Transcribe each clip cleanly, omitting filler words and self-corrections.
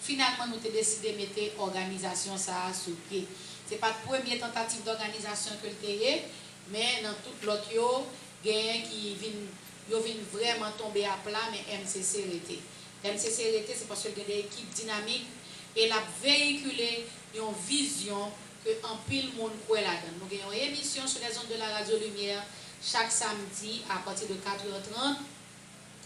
Finalement, nous avons décidé de mettre l'organisation sur pied. Ce n'est pas la première tentative d'organisation que le TE, mais dans toute l'autre, il y a qui viennent vraiment tomber à plat, mais MCC arrêté. MCC arrêté, c'est parce qu'il y a des équipes dynamiques et la véhiculer une vision que en pile monde croit là-dedans. Nous avons une émission sur les ondes de la Radio Lumière chaque samedi à partir de 4h30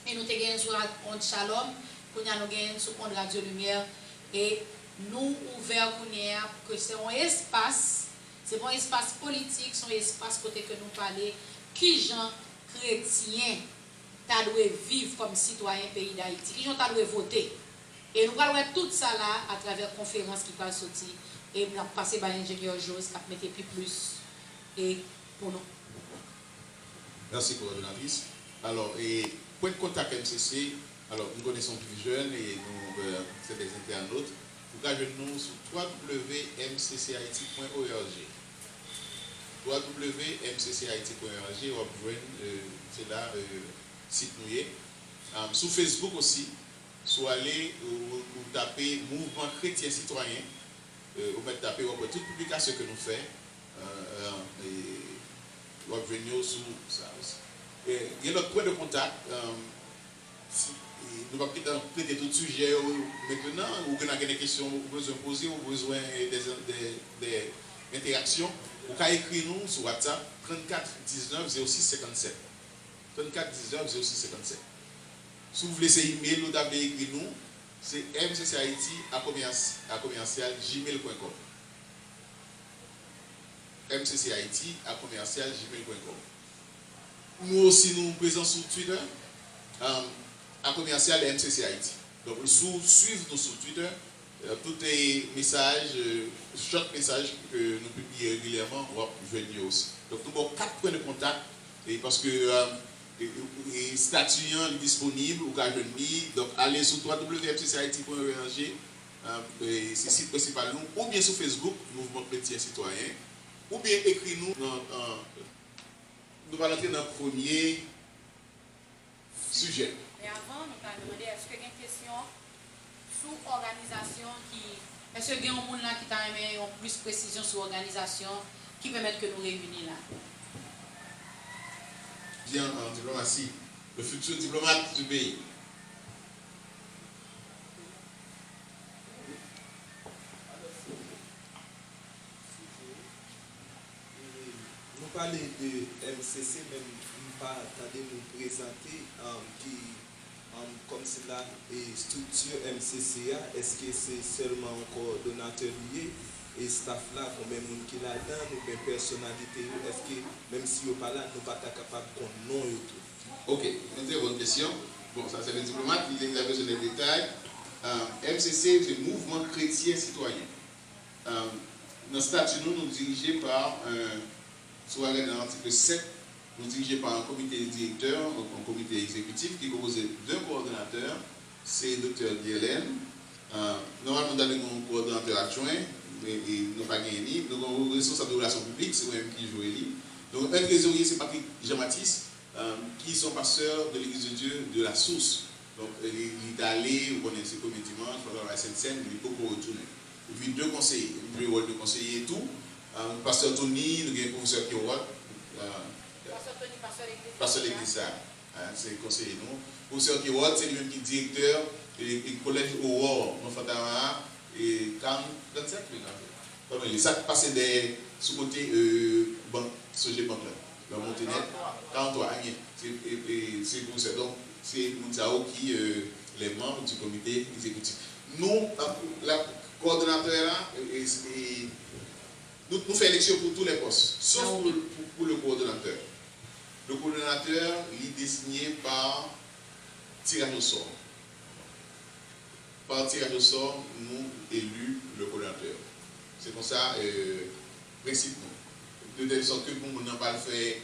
et nous avons sur la onde Shalom, nous avons sur onde Radio Lumière et nous ouverts pour que c'est un espace, c'est un espace politique, c'est un espace côté que nous parlons, qui gens chrétiens doivent vivre comme citoyens pays d'Haïti, qui gens doivent voter. Et nous allons voir tout ça là à travers la conférence qui va sortir. Et nous allons passer par l'ingénieur Jose qui va mettre plus et pour nous. Merci, coordonnatrice. Alors, et point de contact MCC, alors nous connaissons plus jeunes et nous, c'est des internautes. Vous pouvez nous sur www.mccit.org. www.mccit.org, c'est là, site nous. Sur Facebook aussi, soit aller ou taper Mouvement Chrétien Citoyen, ou mettre taper toute publication que nous faisons, ou venir sur ça aussi. Il y a notre point de contact. Nous allons traiter tout sujet maintenant, ou vous avez des questions, vous besoin de poser, ou besoin des interactions. Vous pouvez écrire nous sur WhatsApp 34 19 06 57. 34 19 06 57. Si vous voulez ces emails, vous avez écrit nous, c'est mccit@gmail.com. mccit@gmail.com. Nous aussi nous présents sur Twitter, à commercial MCC Haïti. Donc suivez nous sur Twitter, tous les messages, chaque message que nous publions régulièrement, on va venir aussi. Donc nous avons 4 points de contact, et parce que les statuts sont disponibles, ou venir, donc allez sur www.mccit.org, c'est le site principal nous, ou bien sur Facebook, Mouvement Chrétien Citoyen, ou bien écris-nous nous allons entrer dans le premier sujet. Mais avant, nous allons demander est-ce qu'il y a une question sur l'organisation est-ce qu'il y a un monde là qui t'a aimé plus de précision sur l'organisation qui permet que nous réunir là? Bien en diplomatie, le futur diplomate du pays. Nous parlons de MCC, même pas attendre nous présenter qui comme cela et structure MCCA. Est-ce que c'est seulement un coordonnateur lié et staff là, combien de monde qui là dedans, ou bien personnalité, est-ce que même si on pas là, nous pas capable qu'on non et tout. Ok, une très bonne question. Bon, ça c'est le diplomate, il a besoin de détails. MCC, c'est le Mouvement Chrétien Citoyen. Dans le statut, nous dirigés par soit dans l'article 7, nous dirigés par un comité directeur, un comité exécutif qui est composé d'un coordonnateur, c'est le Dr. Dielen. Normalement, nous avons un coordonnateur adjoint, mais nous n'avons pas gagné. Nous avons un responsable de relations publiques, c'est moi-même qui joue lui. Donc, un trésorier, c'est Patrick Jean-Baptiste, qui sont pasteurs de l'Église de Dieu de la Source. Donc, il est allé, vous connaissez comme dimanche, pendant la Sainte-Seine, il est beaucoup retourné. Et puis, 2 conseillers, le rôle de conseiller et tout. Pasteur Tony, nous avons un professeur Kiroat. Pasteur l'église, c'est conseiller nous. Professeur Kiroat, c'est lui-même qui est directeur du collège Aurore, dans Fatara, et 47, oui. Ça passe sous côté Sogé Banque, la Montenegro, 43, c'est pour ça. Donc, c'est Moutao qui les membres du comité exécutif. Nous, la coordonnateur là, nous faisons élection pour tous les postes, sauf pour le coordonnateur. Le coordonnateur est désigné par tirage au sort. Par tirage au sort, nous élus le coordonnateur. C'est comme ça, principe. De telle sorte que pour nous pas le faire,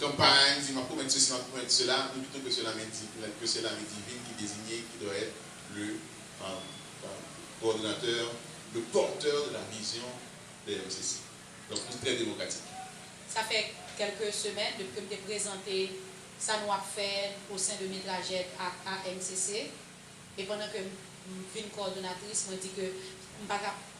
campagne, si ma mettre ceci, ma mettre cela, nous plutôt que cela divine qui désigné, qui doit être le coordonnateur, le porteur de la vision de MCC. Donc, c'est très démocratique. Ça fait quelques semaines depuis que je présenté ça nous a fait au sein de Médragette à MCC. Et pendant que je suis coordonnatrice, je dis que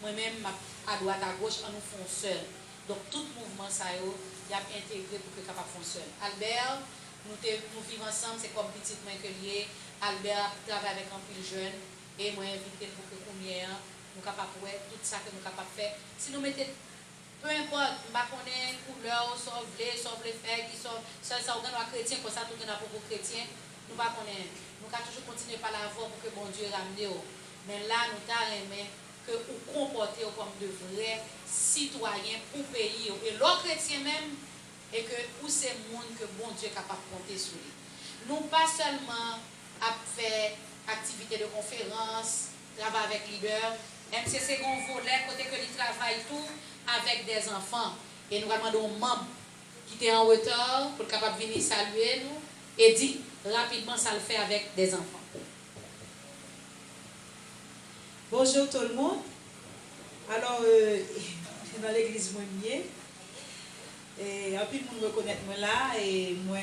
moi-même, à droite, à gauche, on nous font seul. Donc, tout mouvement, ça y a intégré pour que capable faire seul. Albert, nous vivons ensemble, c'est comme petit moi que lié. Albert travaille avec un peu de jeunes et moi invité pour que nous capables de faire tout ça que nous capables de faire. Si nous mettons, peu importe, nous ne connaissons pas couleur, sauf les faits, qui sont, ça organe chrétien, comme ça, tout est pour chrétien, nous ne connaissons pas. Nous allons toujours continuer par la voie pour que bon Dieu ramène. Mais là, nous avons que vous comportez comme de vrais citoyens pour le pays. Et l'autre chrétien même, et que où c'est le monde que bon Dieu est capable de compter sur lui. Nous pas seulement à faire activités de conférence, travail avec leader, MCC gon volet côté que il travaille tout avec des enfants. Et nous demandons aux membres qui étaient en retard pour capable venir saluer nous et dire rapidement ça le fait avec des enfants. Bonjour tout le monde. Alors, dans l'église, moi, et en plus, vous me reconnaître moi là, et moi,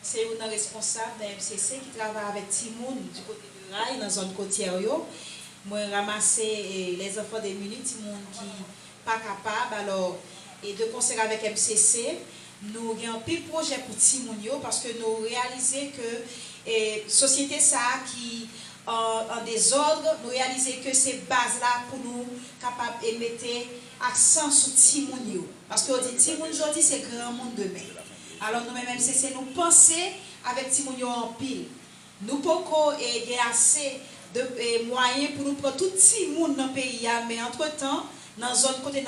c'est une responsable de MCC qui travaille avec Timoun du côté de Rail, dans la zone côtière. Moi, ramasser les enfants démunis, Timoun qui pas capable, alors, et de concert avec MCC, nous avons un pile projet pour Timoun parce que nous réalisons que la société ça qui en désordre, nous réalisons que ces bases-là pour nous capables de mettre accent sur Timoun. Parce que dit Timoun aujourd'hui, c'est grand monde demain. Alors nous-mêmes, c'est nous penser avec Timoun en pile. Nous pouvons avoir assez de moyens pour nous prendre tout Timoun dans le pays, mais entre-temps, dans la zone côté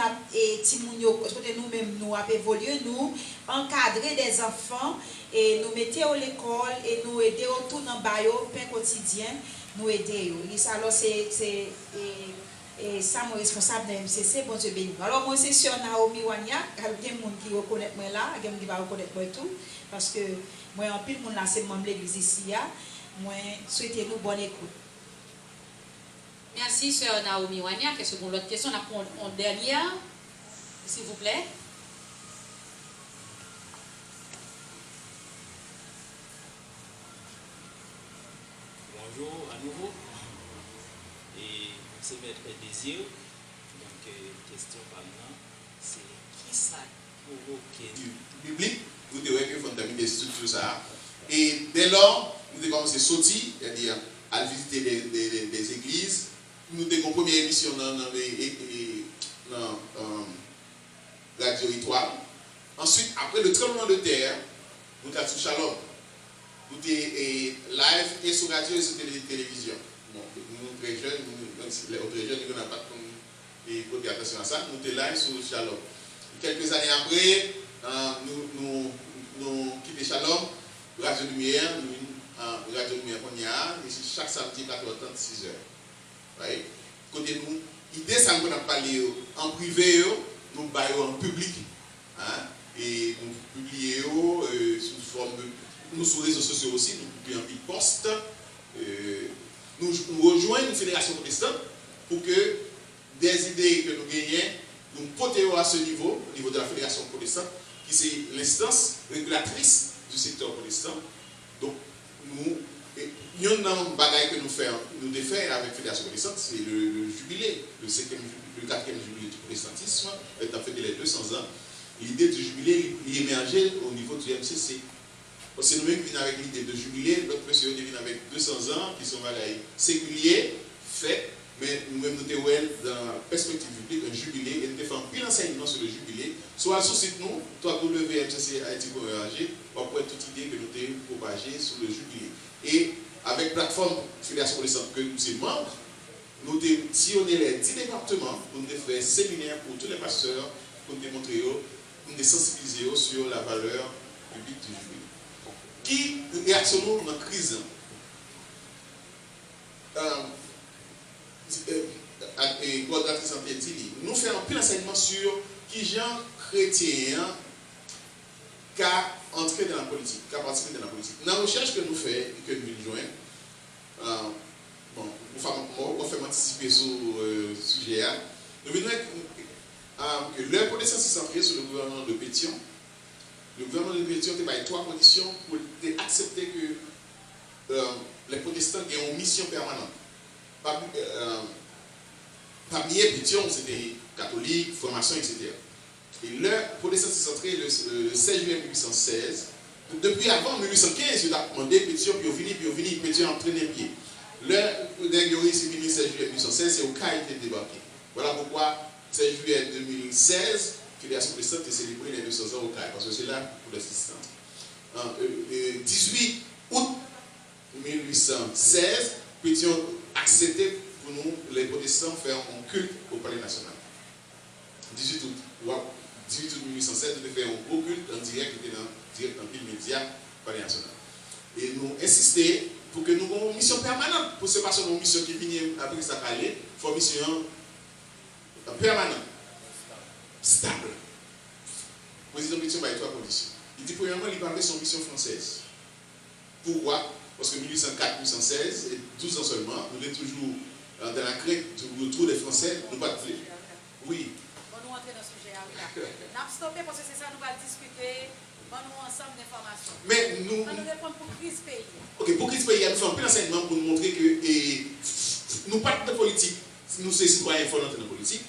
nous-mêmes, nous avons évolué, nous encadrer des enfants et nous mettre à l'école et nous aider autour dans le pain quotidien. Nous aider. Alors, c'est ça, mon responsable de MCC, bon Dieu béni. Alors, moi, c'est sur Naomi Wania, il y a des gens qui reconnaissent moi là, il y a des gens qui vont reconnaître moi tout, parce que moi, en pile, mon là, c'est membre de l'église ici, moi, souhaitez-nous bonne écoute. Merci, sœur Naomi Wania. Qu'est-ce que vous l'autre question? On a une dernière, s'il vous plaît. Bonjour à nouveau. Et c'est Maître Désir. Donc, question maintenant, c'est qui ça provoqué du public, vous devez que fondamenter des structures ça. Et dès lors, nous avons commencé à sortir, c'est-à-dire à visiter des églises. Nous avons une première émission dans Radio Étoile. Ensuite, après le tremblement de terre, nous avons Shalom. Nous sommes live et sur radio et sur télévision. Bon, nous très jeunes, les autres jeunes, nous n'avons pas de attention à ça. Nous sommes live sur Shalom. Quelques années après, nous quittons Shalom, Radio Lumière, Radio Lumière qu'on y a, chaque samedi 4h30, 6h. Right? Côté nous, l'idée c'est qu'on a parlé en privé, nous baillons en public. Hein? Et nous publions sous forme de. Nous sur les réseaux sociaux aussi, nous publions un petit post. Nous rejoignons une fédération protestante pour que des idées que nous gagnons, nous portons à ce niveau, au niveau de la fédération protestante, qui c'est l'instance régulatrice du secteur protestant. Donc, il y a un bagage que nous faisons avec la fédération protestante, c'est le jubilé, le 4e jubilé du protestantisme, étant fait les 200 ans. L'idée du jubilé est émergée au niveau du MCC. C'est nous-mêmes qui venons avec l'idée de jubilé, d'autres monsieur viennent avec 200 ans, qui sont séculiers, faits, mais nous-mêmes nous avons dans la perspective publique un jubilé, et nous faisons un pile enseignement sur le jubilé. Soit sur le site nous, www.mcc.org, on peut toute idée que nous avons propagée sur le jubilé. Et avec la plateforme Fédération Protestante que nous sommes membres, nous avons sillonné les 10 départements pour nous faire un séminaire pour tous les pasteurs, pour nous démontrer, pour nous sensibiliser sur la valeur publique du jubilé. Qui réactionnons dans la crise et coordinatrice santé dit, nous faisons un peu d'enseignement sur qui gens chrétiens qui entré dans la politique, qui participé dans la politique. Dans la recherche que nous faisons et que nous joignons, on fait anticiper sur le sujet, nous venons que leur protestant s'est centré sur le gouvernement de Pétion. Le gouvernement de Pétion a 3 conditions pour accepter que les protestants ont une mission permanente. Parmi eux, Pétion, c'était catholique, formation, etc. Et le protestant s'est centré le 16 juillet 1816. Depuis avant 1815, il a demandé Pétion, puis il venu, Pétion entraîné pied. Le dernier c'est venu le 16 juillet 1816, c'est au cas qui était débarqué. Voilà pourquoi 16 juillet 2016, Fédération protestante est célébrée les 200 ans au CAI, parce que c'est là pour l'assistance. 18 août 1816, Pétion accepté pour nous, les protestants, faire un culte au Palais national. 18 août. Wow. 18 août 1816, nous avons fait un gros culte en direct, qui était direct en pile média, Palais national. Et nous insister pour que nous ayons une mission permanente. Pour ce pas une mission qui vient après ça il faut une mission permanente, stable. Le président Pétion a trois conditions. Il dit premièrement, il parlait de son mission française. Pourquoi? Parce que 1804, 1816, et 12 ans seulement, nous sommes toujours dans la crainte du retour des Français, nous pas de plaisir. Oui. On nous entre dans ce sujet. Nous avons stoppé parce que c'est ça, nous allons discuter. On nous ensemble d'informations. Mais nous. On nous répond pour crise pays. Ok, pour crise pays, nous faisons un peu d'enseignement pour nous montrer que nous pas de politique, nous sommes citoyens forts dans la politique.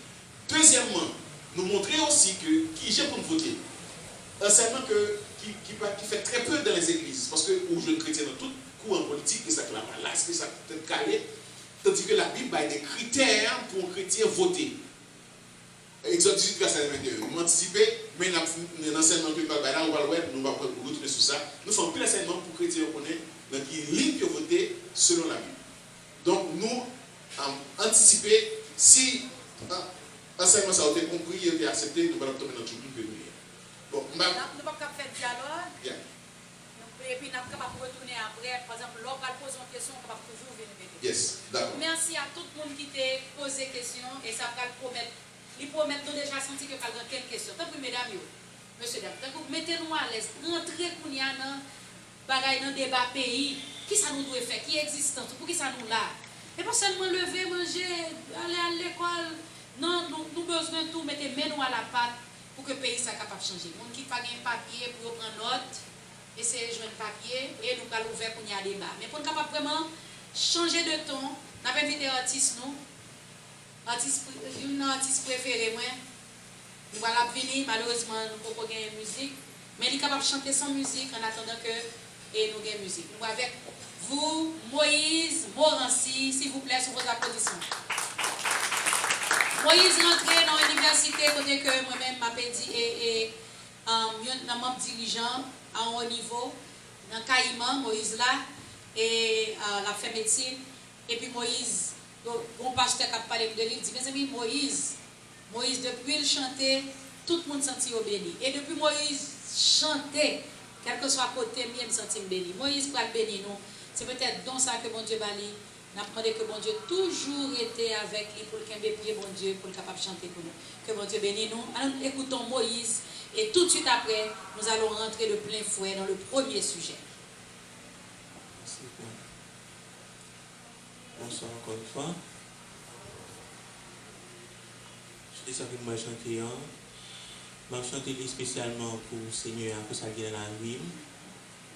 Deuxièmement, nous montrer aussi que qui j'ai pour voter. Enseignement qui fait très peu dans les églises, parce que aux jeunes chrétiens dans tout cours en politique, et ça clame là, c'est ça peut-être calé, tandis que la Bible a des critères pour un chrétien voter. Exode 18, verset 21. Nous anticipons, mais dans l'enseignement que nous va retourner sur ça. Nous faisons plus l'enseignement pour les chrétiens connaître dans qui ligne pour voter selon la Bible. Donc nous anticiper si l'enseignement ça a été compris et été accepté, nous allons tomber dans tout le monde. Bon, nous ne pouvons pas faire dialogue. Bien. Et puis nous sommes capables de retourner après. Par exemple, l'on va poser une question, on va toujours venir. Yes, d'accord. Merci à tout le monde qui t'a posé question et ça va le promettre. Il promet nous déjà senti que pas de quelques questions. Tant que mesdames, monsieur, mettez-nous à l'aise. Rentrez pour y dans bagaille dans débat pays. Qui ça nous doit faire? Qui est existant? Pour qui ça nous là? Et pas seulement lever, manger, aller à l'école. Non, nous besoin de tout mettre nous à la patte pour que le pays soit capable de changer. Monde qui pas un papier pour prendre note, essayer de joindre papier et nous allons ouvrir pour y aller débat. Mais pour nous capable vraiment changer de ton, nous avons invité artistes nous. Une artiste préférée, moi, nous voilà venir, malheureusement, nous ne pouvons pas gagner musique, mais il est capable de chanter sans musique en attendant que nous gagnons musique. Nous avec vous, Moïse Morancy, s'il vous plaît, sur vos applaudissements. Moïse rentré dans l'université, côté que moi-même m'appelle dit, et un membre dirigeant à un haut niveau, dans Caïman, Moïse là, et la fait médecine, et puis Moïse. Bon pasteur qui a parlé de lui, il dit, mes amis, Moïse, depuis il chantait, tout le monde sentit béni. Et depuis Moïse chantait, quel que soit côté, il me sentit béni. Moïse pour béni nous. C'est peut-être dans ça que mon Dieu bali. Nous apprenons que mon Dieu toujours était avec lui pour qu'il ait mon Dieu, pour le capable de chanter pour nous. Que mon Dieu bénisse nous. Alors écoutons Moïse et tout de suite après, nous allons rentrer de plein fouet dans le premier sujet. Bonsoir encore une fois. Je suis avec moi chanter. Je vais chanter spécialement pour le Seigneur, pour ça qui est dans la vie.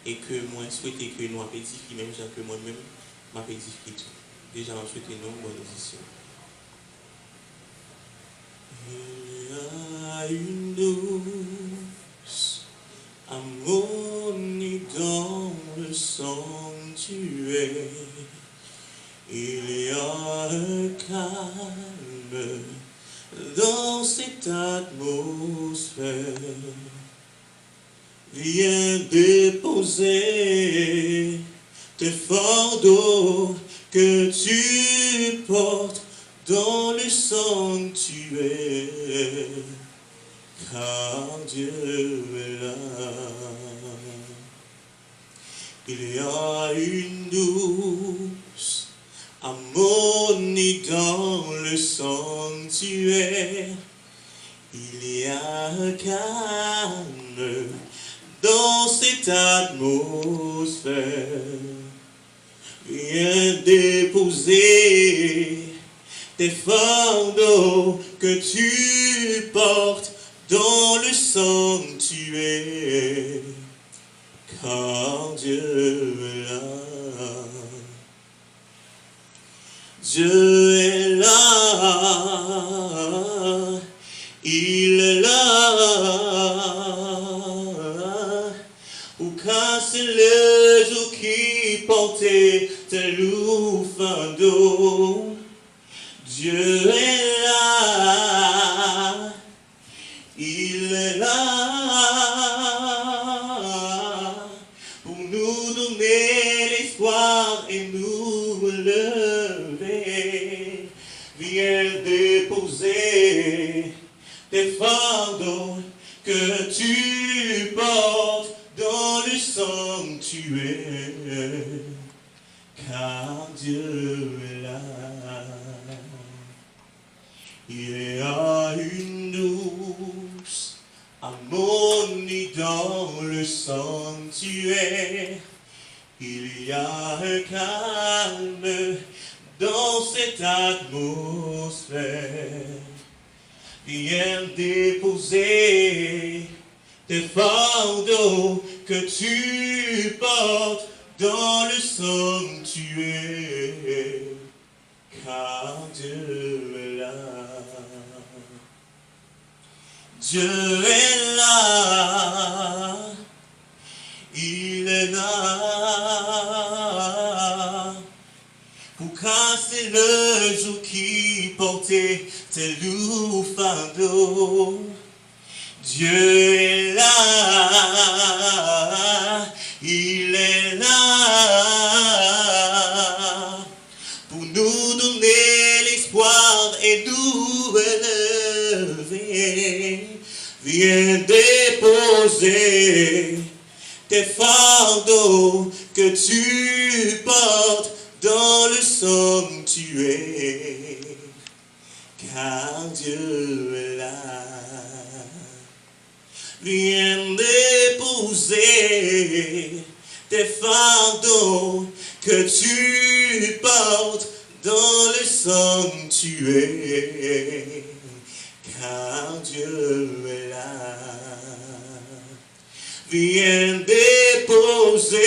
Et que moi, je souhaite que nous avons édifié, même gens que moi-même, m'a édifié tout. Déjà, je souhaite nous une bonne audition. Il y a une douce harmonie dans le sanctuaire. Il y a un calme dans cette atmosphère. Viens déposer tes fardeaux que tu portes dans le sanctuaire, car Dieu est là. Il y a une douce harmonie dans le sanctuaire. Il y a un calme dans cette atmosphère. Viens déposer tes fardeaux que tu portes dans le sanctuaire, car Dieu est là. Dieu est là, il est là, pour casser le joug qui portait tes loups fardeaux. Dieu est là, il est là, pour nous donner l'espoir et nous lever. Viens déposer tes fardeaux que tu portes dans le sanctuaire, car Dieu est là. Il y a une douce harmonie dans le sanctuaire. Il y a un calme dans cette atmosphère. Viens déposer tes fardeaux que tu portes dans le sanctuaire, car Dieu est là. Dieu est là, il est là, pour casser le joug qui portait tes lourds fardeaux. Dieu est là, il est là, pour nous donner l'espoir et nous élever. Viens déposer tes fardeaux que tu portes dans le sanctuaire, car Dieu est là. Viens déposer tes fardeaux que tu portes dans le sanctuaire, car Dieu est là. Viens déposer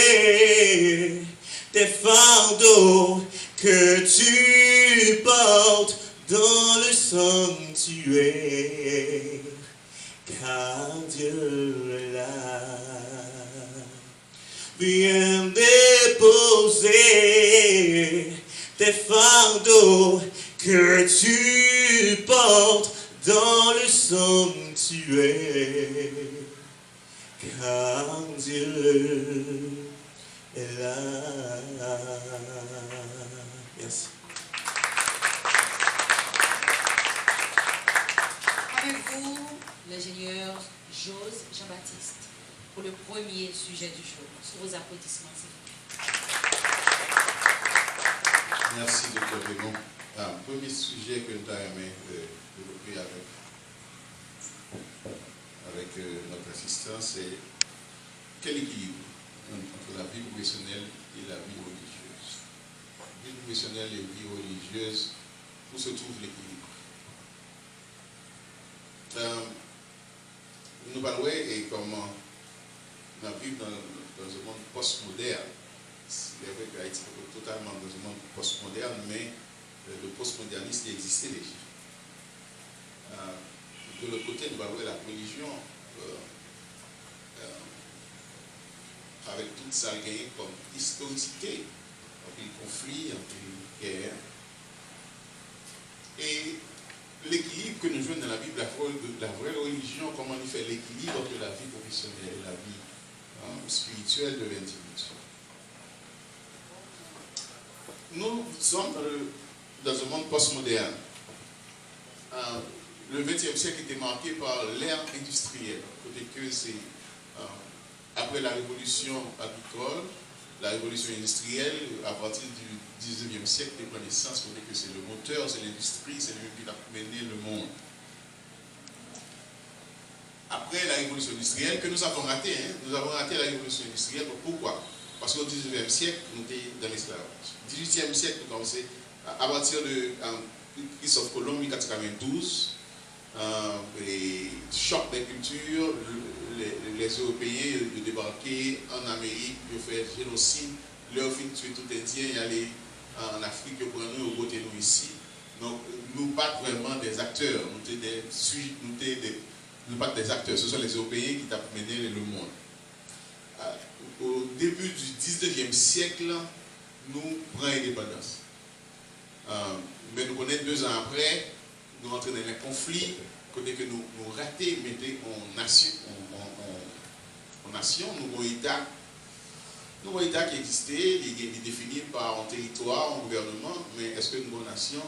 tes fardeaux que tu portes dans le sanctuaire, car Dieu est là. Viens déposer tes fardeaux que tu portes dans le sanctuaire, car Dieu est là. Merci. Avec vous, l'ingénieur Jose Jean-Baptiste, pour le premier sujet du jour. Sous vos applaudissements, s'il vous plaît. Merci, Dr. Raymond. Premier sujet que nous avons aimé développer avec notre assistant, c'est quel équilibre entre la vie professionnelle et la vie religieuse. Vie professionnelle et vie religieuse, où se trouve l'équilibre? Nous parlons et comment nous vivons dans un monde postmoderne. C'est vrai qu'Haïti est totalement dans un monde postmoderne, mais le postmodernisme existait déjà. De l'autre côté, nous parlons de la religion avec toute sa gain comme historicité, en plus conflit, en plus guerre. Et l'équilibre que nous jouons dans la Bible, la vraie religion, comment il fait l'équilibre entre la vie professionnelle et la vie spirituelle de l'individu. Nous sommes dans un monde postmoderne. Le XXe siècle était marqué par l'ère industrielle, côté que c'est après la révolution agricole, la révolution industrielle, à partir du XIXe siècle, il prend naissance, côté que c'est le moteur, c'est l'industrie, c'est lui qui a mené le monde. Après la révolution industrielle, que nous avons raté, nous avons raté la révolution industrielle. Pourquoi? Parce qu'au XIXe siècle, nous étions dans l'esclavage. Au XVIIIe siècle, nous commençons à partir de Christophe Colomb, 1492, les chocs des cultures, les Européens de débarquer en Amérique, de faire génocide, leur fin tuer tout Indien et aller en Afrique, pour nous, au côté nous ici. Donc, nous pas vraiment des acteurs, nous sommes pas des acteurs, ce sont les Européens qui ont mené le monde. Au début du 19e siècle, nous prenons l'indépendance. Mais nous connaissons 2 ans après, nous entrons dans un conflit, côté que nous ratons, mettons en nation, nous avons un État. Nous avons un État qui existait, il est défini par un territoire, un gouvernement, mais est-ce que nous avons une nation?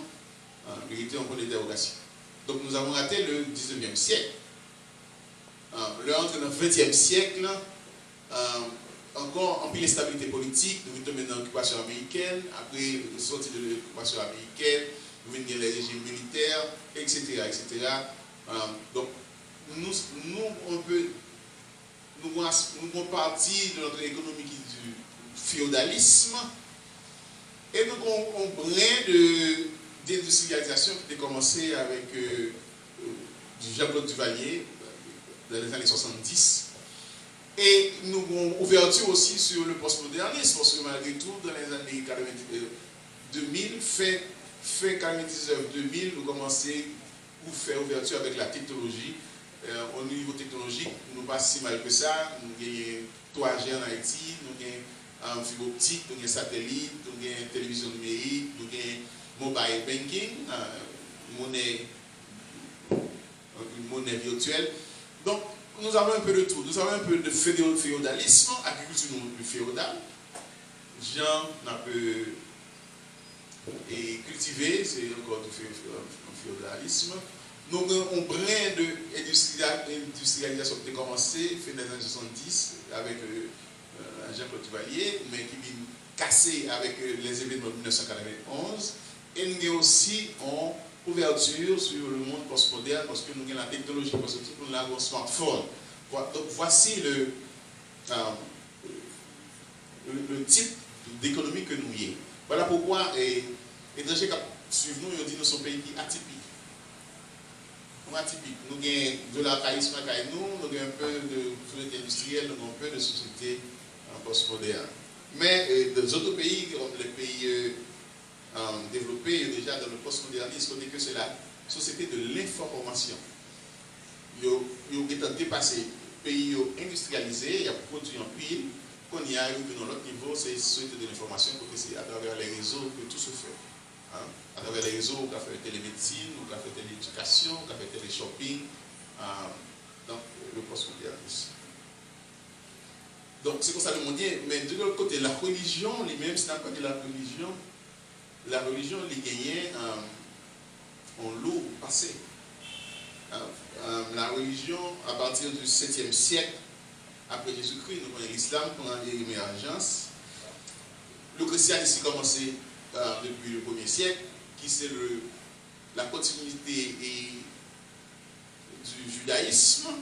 En vérité, on peut d'interrogation. Donc nous avons raté le 19e siècle. Là, entre le 20e siècle, encore en pile instabilité politique, nous sommes dans l'occupation américaine, après sortie de l'occupation américaine, nous venons les régimes militaires, etc. Donc nous avons partie de notre économie qui est du féodalisme et nous avons un brin d'industrialisation qui a commencé avec Jean-Claude Duvalier dans les années 70. Et nous avons ouverture aussi sur le postmodernisme, parce que malgré tout, dans les années 2000, fin 99-2000, nous commençons à faire ouverture avec la technologie. Au niveau technologique, nous ne pas si mal que ça. Nous avons 3G en Haïti, nous avons fibre optique, nous avons satellite, nous avons télévision numérique, nous avons mobile banking, monnaie virtuelle. Donc, nous avons un peu de tout. Nous avons un peu de féodalisme, agriculture non plus féodale. Gens n'a peu cultivé, c'est encore du féodalisme. Nous avons un brin d'industrialisation qui a commencé, fin des années 70, avec Jean-Claude Duvalier, mais qui vient casser avec les événements de 1991. Et nous avons aussi une ouverture sur le monde postmoderne parce que nous avons la technologie, parce que tout le monde a un smartphone. Donc voici le type d'économie que nous y avons. Voilà pourquoi les étrangers qui suivent nous, ils disent que nous sommes un pays atypique. Nous atypiques. Nous avons de l'archaïsme à nous, nous avons un peu de société industrielle, nous avons un peu de société postmoderne. Mais dans d'autres pays, comme les pays développés, déjà dans le postmodernisme, on dit que c'est la société de l'information. Ils ont dépassé les pays industrialisés, il y a produit en pile, qu'on y a eu dans l'autre niveau, c'est la société de l'information, parce que c'est à travers les réseaux que tout se fait. À travers les réseaux, on a fait télémédecine, on a fait télééducation, on a fait téléshopping, dans le postmodernisme. Donc c'est comme ça le monde. Mais de l'autre côté, la religion, lui-même, ce n'est pas que la religion, il gagnait en lourd passé. La religion, à partir du 7e siècle, après Jésus-Christ, nous connaissons l'islam pendant l'émergence. Le christianisme a commencé depuis le 1er siècle, qui c'est la continuité du judaïsme.